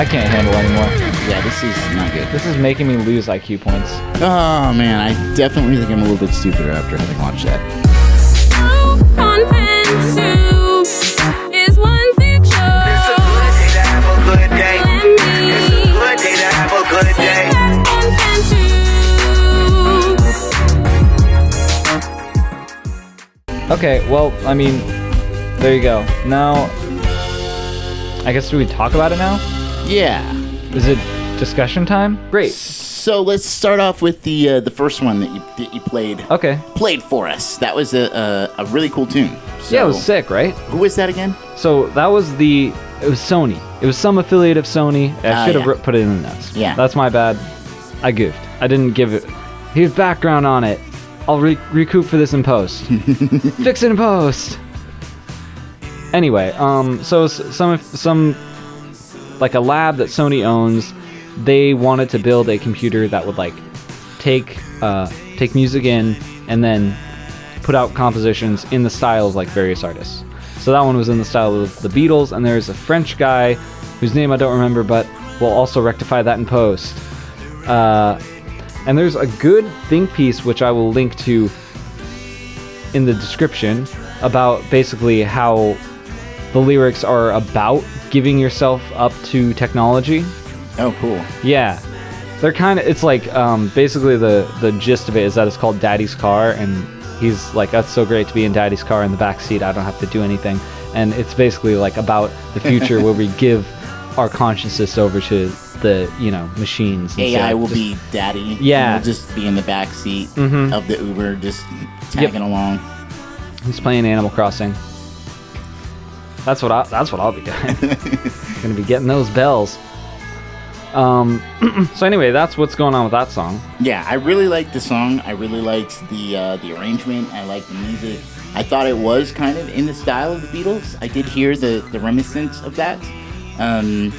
I can't handle anymore. Yeah, this is not good. This is making me lose IQ points. Oh man, I definitely think I'm a little bit stupider after having watched that. On pencil is one big show. It's a good day to have a good day. It's a good day to have a good day. On pencil. Okay, well, I mean, there you go. Now, I guess do we talk about it now? Yeah. Is it discussion time? Great. So let's start off with the first one that you played. Okay. Played for us. That was a really cool tune. So, Yeah, it was sick, right? Who was that again? So that was it was Sony. It was some affiliate of Sony. I should have yeah. put it in the notes. Yeah. That's my bad. I goofed. I didn't give it. Here's background on it. I'll recoup for this in post. Fix it in post. Anyway, so some like a lab that Sony owns, they wanted to build a computer that would like take music in and then put out compositions in the style of like various artists. So that one was in the style of the Beatles, and there's a French guy whose name I don't remember, but we'll also rectify that in post. And there's a good think piece which I will link to in the description about basically how the lyrics are about giving yourself up to technology. Oh, cool. Yeah. They're kind of, it's like, basically the gist of it is that it's called Daddy's Car, and he's like, that's so great to be in Daddy's car in the back seat, I don't have to do anything. And it's basically like about the future where we give our consciousness over to the, machines. And AI so will just- be daddy. Yeah. We'll just be in the back seat Mhm. of the Uber, just tagging along. He's playing Animal Crossing. That's what I'll be doing. Gonna be getting those bells. So anyway, that's what's going on with that song. Yeah, I really liked the song. I really liked the arrangement. I liked the music. I thought it was kind of in the style of the Beatles. I did hear the reminiscence of that.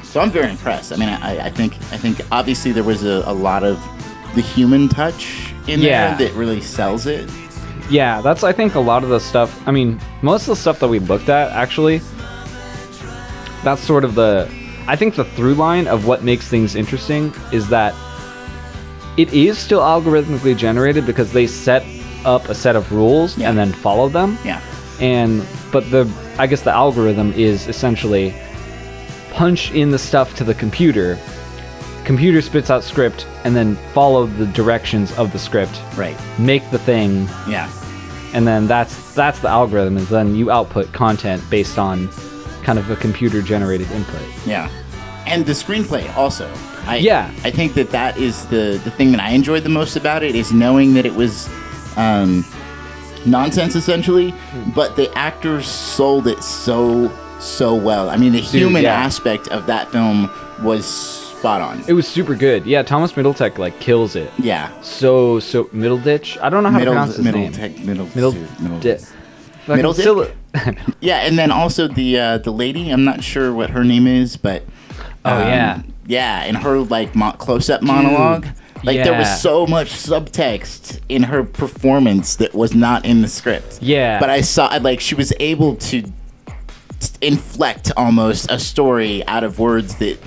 So I'm very impressed. I mean, I think obviously there was a lot of the human touch in Yeah. there that really sells it. Yeah, that's, I think, a lot of the stuff. I mean, most of the stuff that we looked at, actually, that's sort of I think the through line of what makes things interesting is that it is still algorithmically generated because they set up a set of rules and then follow them. Yeah. But I guess the algorithm is essentially punch in the stuff to the computer spits out script, and then follow the directions of the script. Right. Make the thing. Yeah. And then that's the algorithm, is then you output content based on kind of a computer-generated input. Yeah. And the screenplay also. I think that is the thing that I enjoyed the most about it, is knowing that it was nonsense, essentially, but the actors sold it so well. I mean, the human aspect of that film was spot on. It was super good. Yeah, Thomas Middletek, like, kills it. Yeah. So Middleditch? I don't know how to pronounce his name. Middledick? Yeah, and then also the lady, I'm not sure what her name is, but yeah, and her like close-up monologue, like there was so much subtext in her performance that was not in the script. Yeah, but I saw like she was able to inflect almost a story out of words that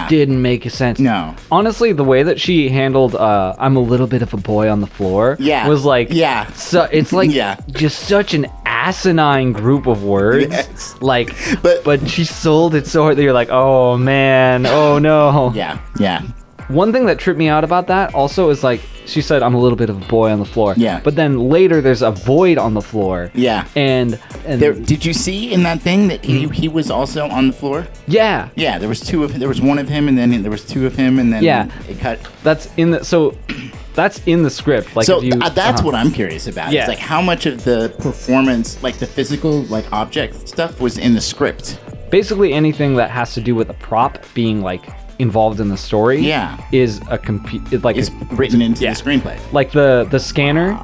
didn't make sense. No. Honestly, the way that she handled I'm a little bit of a boy on the floor was like, so it's like just such an asinine group of words. Yes. Like, but she sold it so hard that you're like, oh man, oh no. Yeah. One thing that tripped me out about that also is like, she said, I'm a little bit of a boy on the floor. Yeah. But then later there's a void on the floor. Yeah. And did you see in that thing that he was also on the floor? Yeah. Yeah, there was one of him, and then there was two of him, and then it cut. That's in the script. Like, so that's what I'm curious about. Yeah. It's like how much of the performance, like the physical, like object stuff, was in the script. Basically anything that has to do with a prop being like involved in the story is is written into the screenplay. Like the scanner.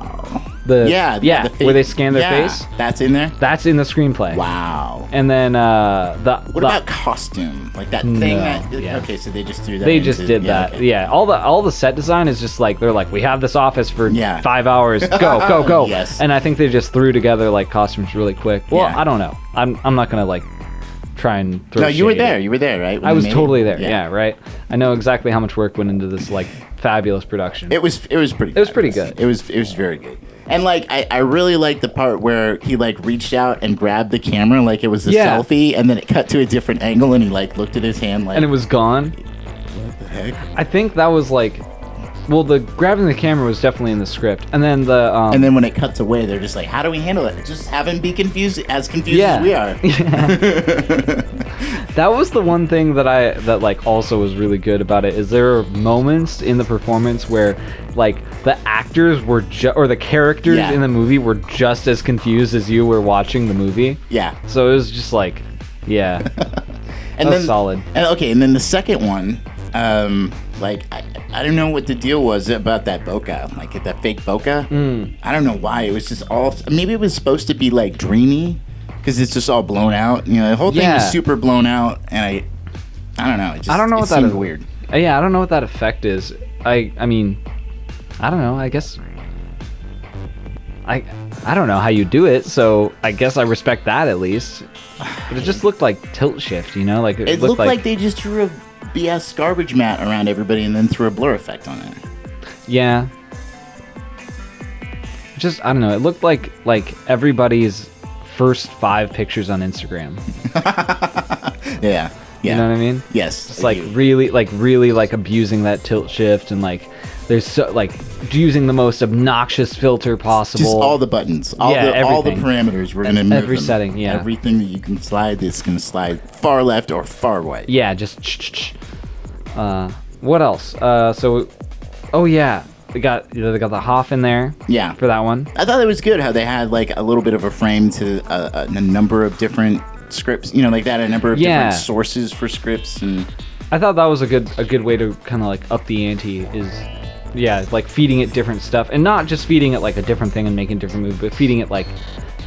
The where they scan their face. That's in there. That's in the screenplay. Wow. And then what about costume? Like that thing okay, so they just threw that. They just did that. Okay. Yeah. All the set design is just like, they're like, we have this office for 5 hours. Go. Yes. And I think they just threw together like costumes really quick. Well, I don't know. I'm not gonna like try and throw No, you were shade. there. You were there, right? when I they was made it? totally there. Yeah, right. I know exactly how much work went into this like fabulous production. It was pretty. It was pretty fabulous. good. It was very good. And like I really liked the part where he like reached out and grabbed the camera like it was a Yeah. selfie, and then it cut to a different angle, and he like looked at his hand like, and it was gone. what the heck? I think that was like, well, the grabbing the camera was definitely in the script, and then the And then when it cuts away, they're just like, how do we handle it? Just have him be confused as Yeah. we are. that was the one thing that like also was really good about it, is there were moments in the performance where like the actors were or the characters Yeah. in the movie were just as confused as you were watching the movie. Yeah. So it was just like, yeah, And that was then solid. And okay, and then the second one, like I don't know what the deal was about that bokeh, like that fake bokeh. I don't know why it was just all. Maybe it was supposed to be like dreamy, because it's just all blown out. You know, the whole thing Yeah. was super blown out, and I don't know. It just, I don't know it what that seemed is. weird. Yeah, I don't know what that effect is. I mean, I don't know. I guess I don't know how you do it, so I guess I respect that at least. But it just looked like tilt shift, you know? Like It looked like they just threw a BS garbage mat around everybody and then threw a blur effect on it. yeah. Just I don't know. It looked like everybody's first 5 pictures on Instagram. Yeah. Yeah. You know what I mean? Yes. It's like really abusing that tilt shift, and like there's so like using the most obnoxious filter possible. just all the buttons, all Yeah, the everything. parameters. We're gonna move Every them. setting, yeah. Everything that you can slide is gonna slide far left or far right. Yeah, just what else? Oh yeah, they got the Hoff in there. Yeah. For that one. I thought it was good how they had like a little bit of a frame to a number of different scripts. You know, like that, a number of Yeah. different sources for scripts, and I thought that was a good way to kind of like up the ante, is yeah, like feeding it different stuff, and not just feeding it like a different thing and making different moves, but feeding it like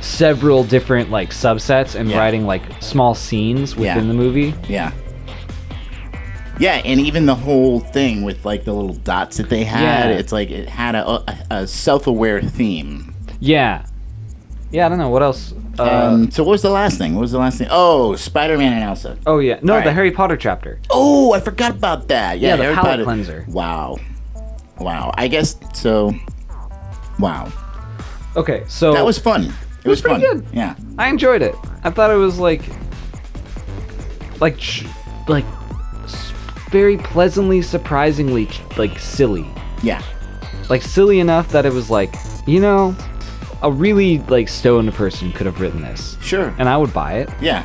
several different like subsets and Yeah. writing like small scenes within Yeah. the movie. yeah. Yeah, and even the whole thing with like the little dots that they had, Yeah. it's like it had a self-aware theme. Yeah. Yeah, I don't know what else. So what was the last thing? What was the last thing? Oh, Spider-Man and Elsa. Oh yeah, no, All the right. Harry Potter chapter. Oh, I forgot about that. Yeah, the Harry palate Potter. cleanser. Wow. I guess so. Wow, Okay, so that was fun. It was pretty fun. good. Yeah. I enjoyed it. I thought it was like very pleasantly, surprisingly like silly. Yeah. Like silly enough that it was like, you know, a really like stoned person could have written this, Sure. and I would buy it. Yeah.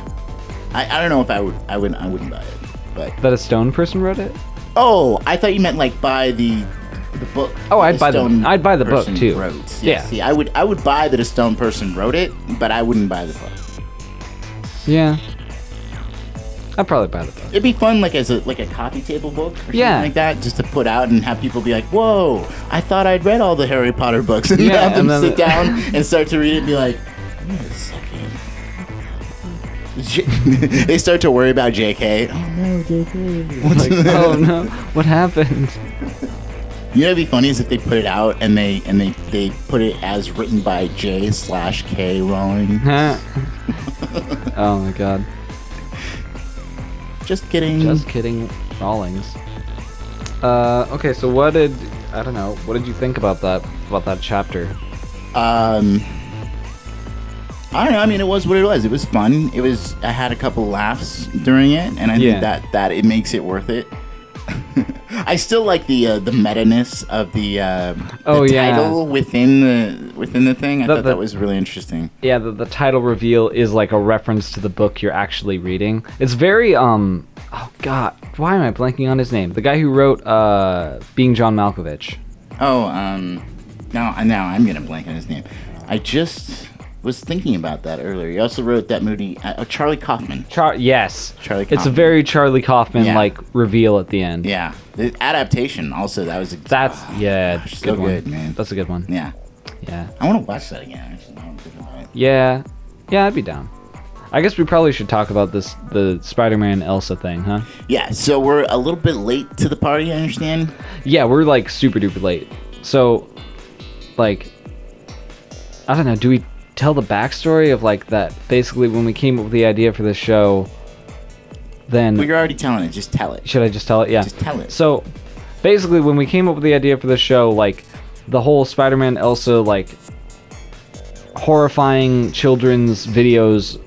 I don't know if I wouldn't buy it, but That a stoned person wrote it. oh, I thought you meant like buy the book. Oh, I'd the buy the- stone I'd buy the book, person too. Wrote. Yeah. See, I would buy that a stone person wrote it, but I wouldn't buy the book. Yeah, I'd probably buy the book. It'd be fun, like as a coffee table book or something Yeah. like that, just to put out and have people be like, "Whoa, I thought I'd read all the Harry Potter books," and Yeah, have them and then- sit down and start to read it and be like, "Wait a second." They start to worry about JK. Oh no, JK. Like, oh no, what happened? You know, it'd be funny is if they put it out and they put it as written by J/K Rowling. Huh? Oh my god. Just kidding. Just kidding, Rawlings. Okay, so what did you think about that chapter? I don't know. I mean, it was what it was. It was fun. I had a couple laughs during it, and I Yeah. think that it makes it worth it. I still like the meta-ness of the Oh, yeah. title within the thing. I thought the- that was really interesting. Yeah, the title reveal is like a reference to the book you're actually reading. It's very oh god, why am I blanking on his name? The guy who wrote Being John Malkovich. Oh, now I'm gonna blank on his name. I just was thinking about that earlier. He also wrote that movie, Charlie Kaufman. Yes. Charlie It's a Kaufman. very Charlie Kaufman Yeah. like reveal at the end. Yeah, the adaptation also. That was That's gosh, so one. good, man. That's a good one. Yeah, Yeah. I want to watch that again. Actually, now I'm thinking about it. Yeah. Yeah, I'd be down. I guess we probably should talk about the Spider-Man Elsa thing, huh? Yeah, so we're a little bit late to the party. I understand. Yeah, we're like super duper late. So, like, I don't know. Do we tell the backstory of like that? Basically, when we came up with the idea for the show, then Well, you're already telling it. Just tell it. should I just tell it? Yeah. Just tell it. So, basically, when we came up with the idea for the show, like, the whole Spider-Man Elsa, like, horrifying children's videos,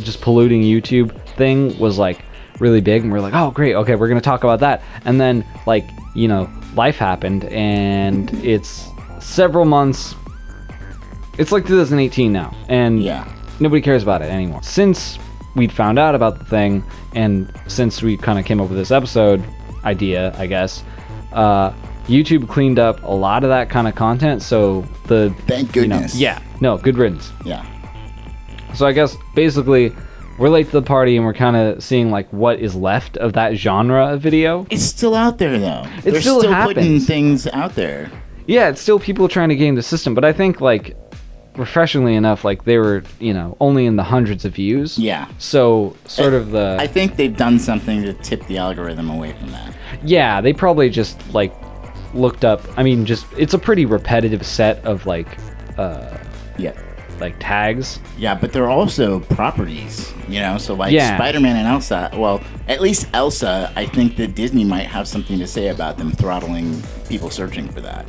just polluting YouTube thing was, like, really big. And we're like, oh, great. Okay, we're going to talk about that. And then, like, you know, life happened, and it's several months. It's like 2018 now. And Yeah. nobody cares about it anymore. Since we'd found out about the thing, and since we kind of came up with this episode idea, I guess, YouTube cleaned up a lot of that kind of content, so the... Thank you know, goodness. yeah. No, good riddance. Yeah. So I guess, basically, we're late to the party, and we're kind of seeing, like, what is left of that genre of video. It's still out there, though. It They're still putting happens. things out there. Yeah, it's still people trying to game the system, but I think, like, refreshingly enough, like, they were, you know, only in the hundreds of views. Yeah. So, sort of the... I think they've done something to tip the algorithm away from that. Yeah, they probably just, like, looked up... I mean, just... It's a pretty repetitive set of, like, Yeah. like, tags. Yeah, but they're also properties, you know? So, like, Yeah. Spider-Man and Elsa, well, at least Elsa, I think that Disney might have something to say about them throttling people searching for that.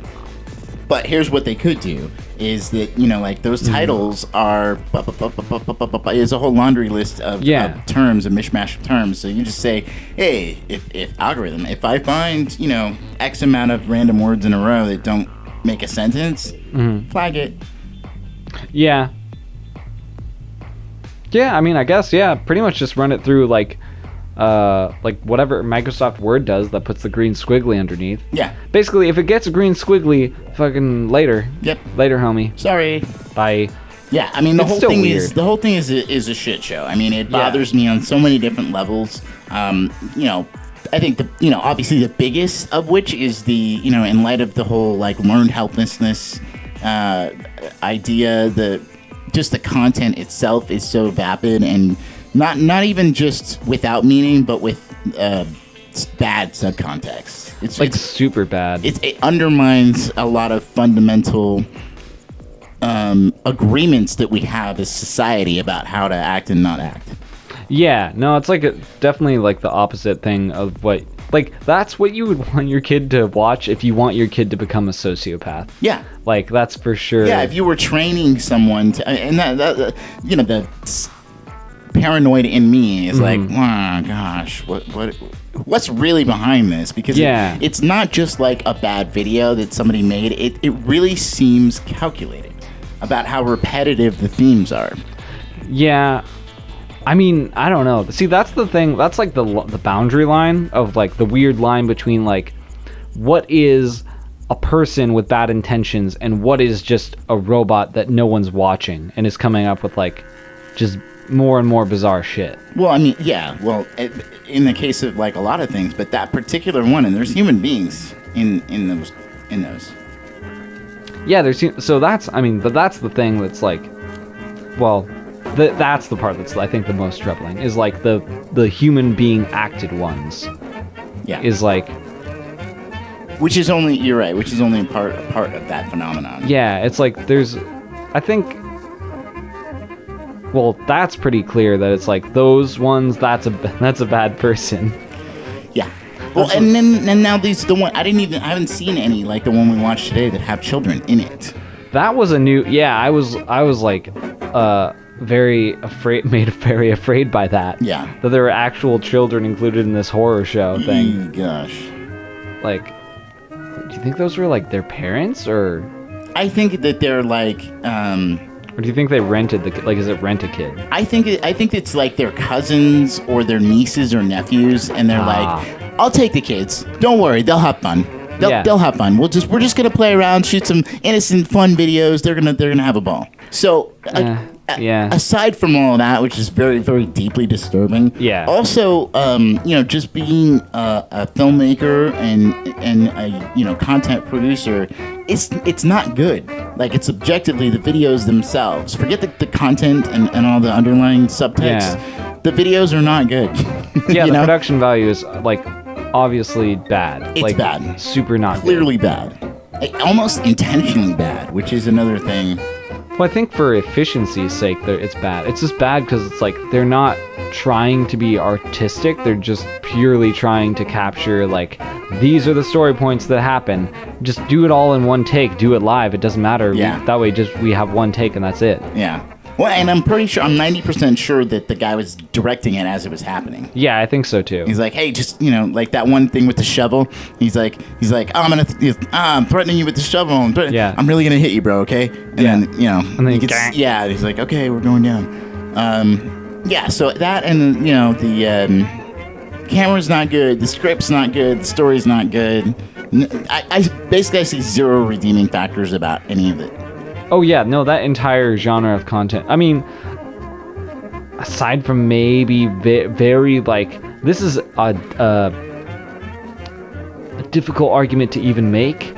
But here's what they could do, is that, you know, like, those titles are... There's a whole laundry list of terms, a mishmash of terms. So you just say, hey, if algorithm, if I find, you know, X amount of random words in a row that don't make a sentence, flag it. Yeah. Yeah, I mean, I guess, yeah, pretty much just run it through, like whatever Microsoft Word does that puts the green squiggly underneath. Yeah. Basically, if it gets a green squiggly, fucking later. Yep. Later, homie. Sorry. Bye. Yeah, I mean, the It's whole still thing weird. is a shit show. I mean, it bothers me on so many different levels. You know, I think obviously the biggest of which is the, you know, in light of the whole, like, learned helplessness idea, just the content itself is so vapid and not even just without meaning, but with bad subcontext. It's Like, super bad. it undermines a lot of fundamental agreements that we have as society about how to act and not act. Yeah, no, it's like definitely like the opposite thing of what, like, that's what you would want your kid to watch if you want your kid to become a sociopath. Yeah. Like, that's for sure. Yeah, if you were training someone to, and that you know, the paranoid in me is like, oh gosh, what's really behind this? Because it's not just like a bad video that somebody made. It really seems calculated about how repetitive the themes are. Yeah. I mean, I don't know. See, that's the thing. That's like the boundary line of, like, the weird line between, like, what is a person with bad intentions and what is just a robot that no one's watching and is coming up with, like, just more and more bizarre shit. Well, I mean, yeah. Well, in the case of, like, a lot of things, but that particular one, and there's human beings in those. Yeah, so that's, I mean, but that's the thing that's, like, well, that's the part that's, I think, the most troubling, is, like, the human being acted ones. Yeah. Is, like... Which is only, you're right, which is only a part of that phenomenon. Yeah, it's like, there's, I think... Well, that's pretty clear that it's like, those ones, that's a bad person. Yeah. Well, and now the one, I haven't seen any, like the one we watched today, that have children in it. That was a new, yeah, I was like, very afraid by that. Yeah. That there were actual children included in this horror show thing. Gosh. Like, do you think those were, like, their parents, or? I think that they're, like, Or do you think they rented like, is it Rent-A-Kid? I think it's like their cousins or their nieces or nephews, and they're like, I'll take the kids. Don't worry, they'll have fun. They'll have fun. We're just gonna play around, shoot some innocent, fun videos. They're gonna have a ball. So, aside from all of that, which is very, very deeply disturbing. Yeah. Also, you know, just being a filmmaker and a, you know, content producer, it's not good. Like, it's objectively the videos themselves. Forget the content and all the underlying subtext. Yeah. The videos are not good. Yeah, You the know? production value is, like, obviously bad. It's like, bad. Super not Clearly good. bad. Almost intentionally bad, which is another thing. Well, I think for efficiency's sake, it's bad. It's just bad because it's like they're not trying to be artistic. They're just purely trying to capture, like, these are the story points that happen. Just do it all in one take. Do it live. It doesn't matter. Yeah. That way, we have one take and that's it. Yeah. Well, and I'm pretty sure, I'm 90% sure that the guy was directing it as it was happening. Yeah, I think so too. He's like, hey, just, like that one thing with the shovel. He's like, I'm threatening you with the shovel. But Yeah. I'm really going to hit you, bro, okay? And Yeah. then, And then he gets, yeah, he's like, okay, we're going down. Yeah, so that and, the camera's not good, the script's not good, the story's not good. I basically see zero redeeming factors about any of it. Oh yeah, no, that entire genre of content. I mean, aside from maybe very like, this is a difficult argument to even make.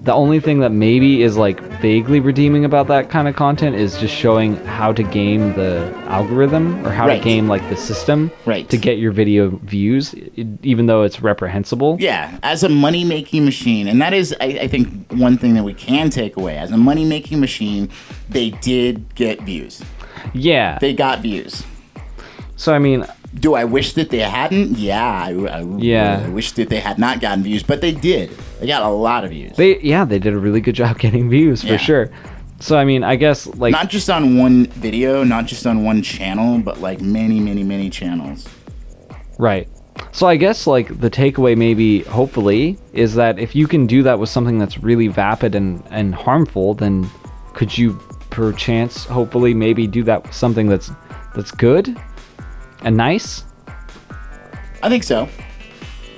The only thing that maybe is like vaguely redeeming about that kind of content is just showing how to game the algorithm or how to game like the system to get your video views, even though it's reprehensible. Yeah, as a money-making machine, and that is, I think, one thing that we can take away. As a money-making machine, they did get views. Yeah. They got views. So, I mean... Do I wish that they hadn't? Yeah, I wish that they had not gotten views, but they did. They got a lot of views. They did a really good job getting views, for sure. So, I mean, I guess, like... Not just on one video, not just on one channel, but, like, many, many, many channels. Right. So I guess, like, the takeaway maybe, hopefully, is that if you can do that with something that's really vapid and harmful, then could you, perchance, hopefully, maybe do that with something that's good and nice? I think so.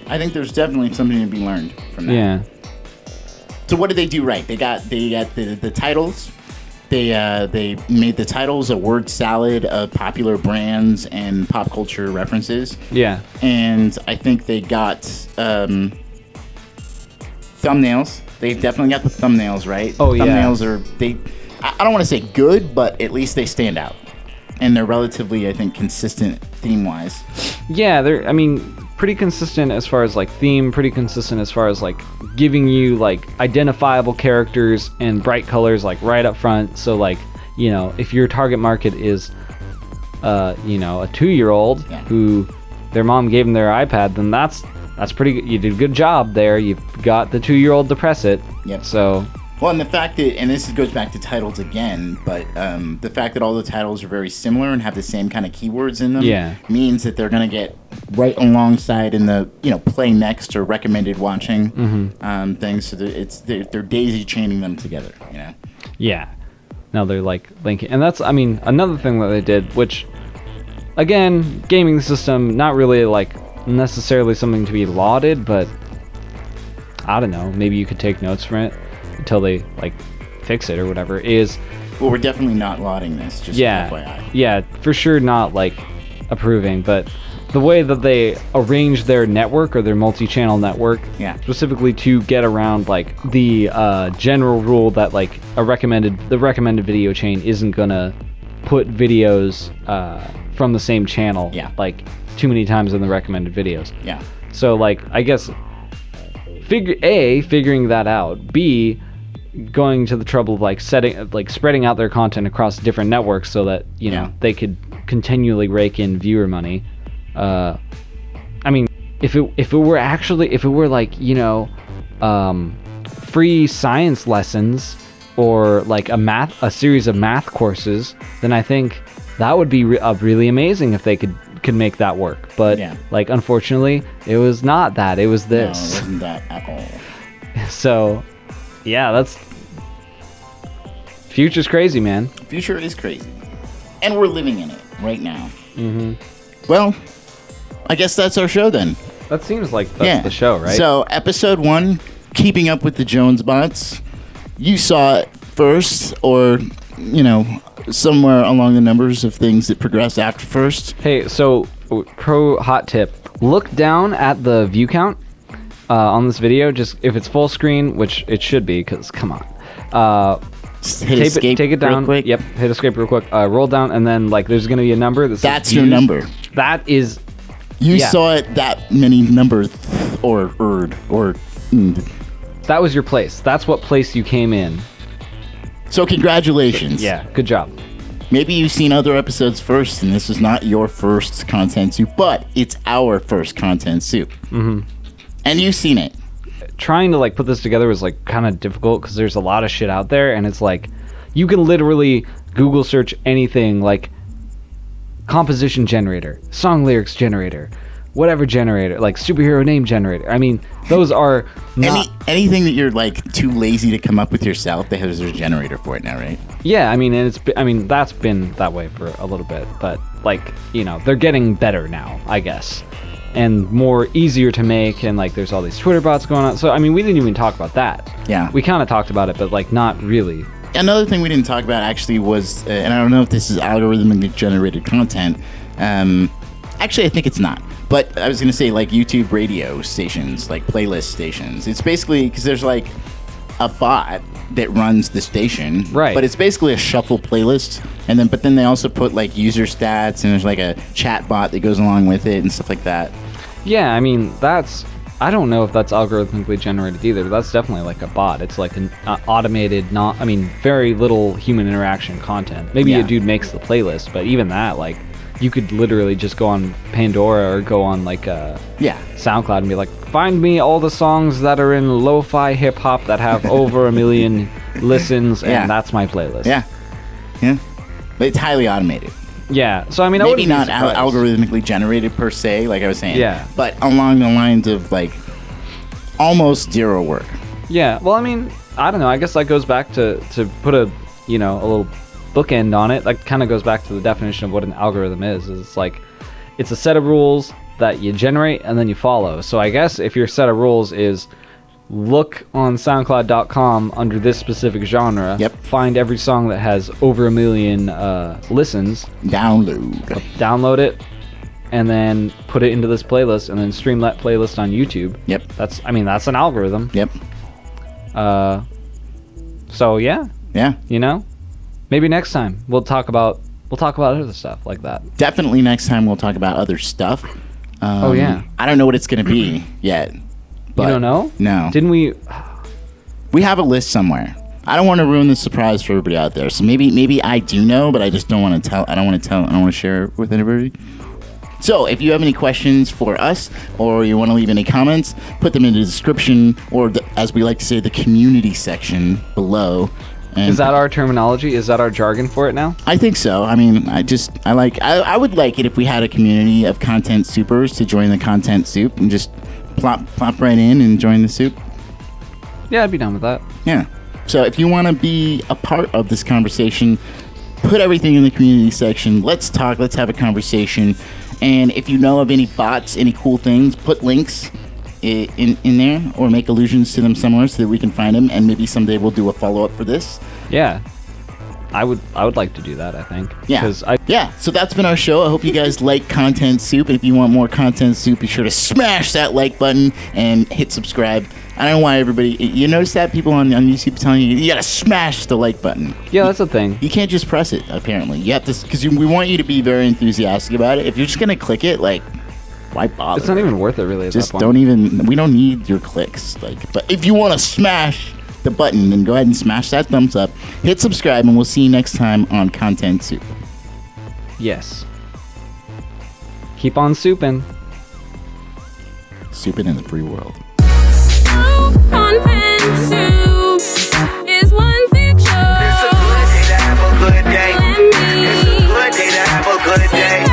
I think there's definitely something to be learned from that. Yeah. So what did they do right? They got the titles. They made the titles a word salad of popular brands and pop culture references. Yeah. And I think they got thumbnails. They definitely got the thumbnails right. Oh, yeah. Thumbnails are I don't want to say good, but at least they stand out. And they're relatively, I think, consistent theme-wise. Yeah, they're, I mean, pretty consistent as far as, like, theme, pretty consistent as far as, like, giving you, like, identifiable characters and bright colors, like, right up front. So, like, if your target market is, a 2-year-old who their mom gave them their iPad, then that's pretty good. You did a good job there. You've got the 2-year-old to press it. Yep. So... Well, and the fact that, and this goes back to titles again, but the fact that all the titles are very similar and have the same kind of keywords in them means that they're going to get right alongside in the, play next or recommended watching things. So they're daisy chaining them together, Yeah. Now they're like linking. And that's, I mean, another thing that they did, which, again, gaming the system, not really like necessarily something to be lauded, but I don't know, maybe you could take notes from it until they like fix it or whatever. Well, we're definitely not lauding this, just FYI. Yeah, for sure not like approving, but the way that they arrange their network or their multi-channel network specifically to get around like the general rule that like the recommended video chain isn't gonna put videos from the same channel like too many times in the recommended videos. Yeah. So like I guess figuring that out, B, going to the trouble of like spreading out their content across different networks so that they could continually rake in viewer money. I mean, if it were like free science lessons or like a series of math courses, then I think that would be really amazing if they could make that work. But like unfortunately, it was not that. It was this. No, it wasn't that at all. So, yeah, that's future's crazy, man. Future is crazy, and we're living in it right now. Mm-hmm. Well, I guess that's our show then. That seems like that's the show, right? So, episode 1, keeping up with the Jonesbots. You saw it first, or somewhere along the numbers of things that progressed after first. Hey, so pro hot tip: look down at the view count on this video. Just if it's full screen, which it should be, because come on. Take it down. Real quick. Yep, hit escape real quick. Roll down, and then like there's gonna be a number that says That's views. your number. That is. You saw it that many numbers, or. That was your place. That's what place you came in. So congratulations. Yeah, good job. Maybe you've seen other episodes first, and this is not your first content soup, but it's our first content soup. Mm-hmm. And you've seen it. Trying to like put this together was like kind of difficult because there's a lot of shit out there, and it's like you can literally Google search anything like composition generator, song lyrics generator, whatever generator, like superhero name generator. I mean, those are not anything that you're like too lazy to come up with yourself. There's a generator for it now, right? Yeah, I mean, and that's been that way for a little bit, but like, you know, they're getting better now, I guess, and more easier to make, and like there's all these Twitter bots going on. So I mean, we didn't even talk about that. Yeah, we kind of talked about it, but like not really. Another thing we didn't talk about actually was, and I don't know if this is algorithmically generated content. Actually, I think it's not. But I was going to say, like, YouTube radio stations, like playlist stations. It's basically, because there's, like, a bot that runs the station. Right. But it's basically a shuffle playlist. But then they also put, like, user stats, and there's, like, a chat bot that goes along with it and stuff like that. Yeah, I mean, I don't know if that's algorithmically generated either. But that's definitely, like, a bot. It's, like, an automated, very little human interaction content. Maybe a dude makes the playlist, but even that, like, you could literally just go on Pandora or go on like SoundCloud and be like, find me all the songs that are in lo-fi hip-hop that have over 1 million listens, and that's my playlist. Yeah. But it's highly automated. Yeah, so I mean, maybe not algorithmically generated per se, like I was saying. Yeah. But along the lines of like almost zero work. Yeah, well, I mean, I don't know. I guess that goes back to put a little bookend on it. Like, kind of goes back to the definition of what an algorithm is. It's like, it's a set of rules that you generate and then you follow. So I guess if your set of rules is look on SoundCloud.com under this specific genre, find every song that has over 1 million listens, download it, and then put it into this playlist, and then stream that playlist on YouTube. That's an algorithm. So yeah, you know, maybe next time we'll talk about other stuff like that. Definitely next time we'll talk about other stuff. I don't know what it's going to be yet. But you don't know? No. Didn't we? We have a list somewhere. I don't want to ruin the surprise for everybody out there. So maybe I do know, but I just don't want to tell. I don't want to share it with anybody. So if you have any questions for us, or you want to leave any comments, put them in the description, or as we like to say, the community section below. And is that our terminology? Is that our jargon for it now? I think so. I mean, I would like it if we had a community of content supers to join the content soup and just plop right in and join the soup. Yeah, I'd be down with that. Yeah. So if you want to be a part of this conversation, put everything in the community section. Let's talk. Let's have a conversation. And if you know of any bots, any cool things, put links in there, or make allusions to them somewhere so that we can find them, and maybe someday we'll do a follow-up for this. Yeah. I would like to do that, I think. Yeah. So that's been our show. I hope you guys like Content Soup. And if you want more Content Soup, be sure to smash that like button and hit subscribe. I don't know why you notice that people on YouTube telling you gotta smash the like button. Yeah, that's the thing. You can't just press it, apparently. You have to, because we want you to be very enthusiastic about it. If you're just gonna click it, like, why bother? It's not even worth it, really. Just we don't need your clicks. But if you want to smash the button, then go ahead and smash that thumbs up, hit subscribe, and we'll see you next time on Content Soup. Yes. Keep on souping. Souping in the free world. Content soup is one fiction. It's a good day to have a good day. It's a good day to have a good day.